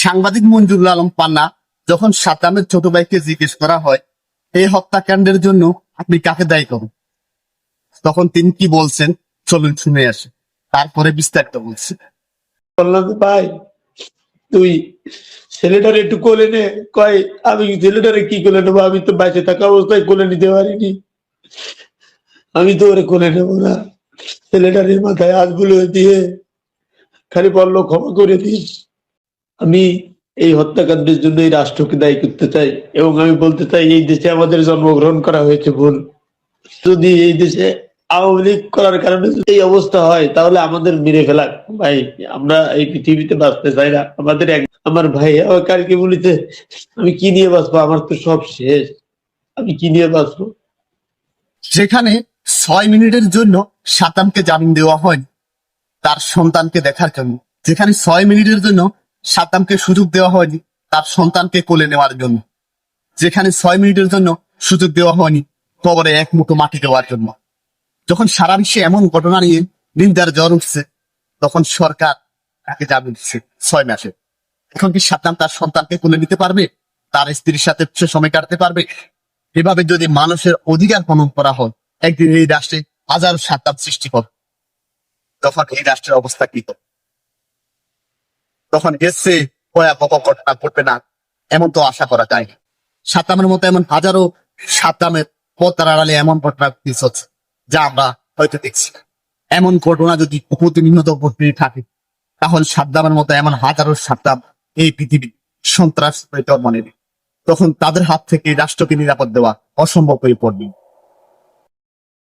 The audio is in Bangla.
সাংবাদিক মঞ্জুরুল আলম পান্না যখন সাদ্দামের ছোট ভাইকে জিজ্ঞেস করা হয় এই হত্যাকাণ্ডের জন্য আপনি কাকে দায়ী করুন, তখন তিনি কি বলছেন চলুন শুনে আসে, তারপরে বিস্তারিত বলছে। বললাম ভাই তুই ছেলেটার একটু কোলে নে। কয় আমি ছেলেটারে কি কোলে নেবো, আমি তো বাইরে থাকা অবস্থায় কোলে নিতে পারিনি, আমি তো ওরে কোলে নেবো না। ছেলেটার মাথায় হাত বুলো দিয়ে খালি বললো ক্ষমা করে দিস। আমি এই হত্যাকাণ্ডের জন্য এই রাষ্ট্রকে দায়ী করতে চাই এবং আমি বলতে চাই এই দেশে আমাদের জন্মগ্রহণ করা হয়েছে ভুল। যদি এই দেশে আওয়ামী লীগ করার কারণে যদি এই অবস্থা হয় তাহলে আমাদের মেরে ফেলা। ভাই আমরা এই পৃথিবীতে বাঁচতে চাই না। আমাদের আমার ভাই আমার কালকে বলিতে আমি কি নিয়ে বাঁচবো, আমার তো সব শেষ, আমি কি নিয়ে বাঁচবো। যেখানে 6 মিনিটের জন্য সাদ্দামকে জামিন দেওয়া হয়নি তার সন্তানকে দেখার জন্য, যেখানে 6 মিনিটের জন্য সাদ্দামকে সুযোগ দেওয়া হয়নি তার সন্তানকে কোলে নেওয়ার জন্য, যেখানে 6 মিনিটের জন্য সুযোগ দেওয়া হয়নি কবরে এক মুঠো মাটি দেওয়ার জন্য, যখন সারা বিশ্বে এমন ঘটনা নিয়ে নিন্দার জ্বর উঠছে তখন সরকার তাকে জামিন দিচ্ছে 6 মাসে। এখন কি সাদ্দাম তার সন্তানকে কোলে নিতে পারবে, তার স্ত্রীর সাথে সে সময় কাটাতে পারবে? এভাবে যদি মানুষের অধিকার হনন করা হয় একদিন এই রাষ্ট্রে হাজার সাদ্দাম সৃষ্টি হবে, তখন এই রাষ্ট্রের অবস্থা কি হবে? তখন এসে ভয়াবহ ঘটনা ঘটবে না এমন তো আশা করা যায় না। সাদ্দামের মতো এমন হাজারো সাদ্দামের পর্দার আড়ালে এমন ঘটনা ঘটছে যা আমরা হয়তো দেখছি না। এমন ঘটনা যদি প্রতিনিয়ত ঘটতে থাকে তাহলে সাদ্দামের মতো এমন হাজারো সাদ্দাম এই পৃথিবী সন্ত্রাস জন্ম নেবে, তখন তাদের হাত থেকে রাষ্ট্রকে নিরাপদ দেওয়া অসম্ভব হয়ে পড়বে।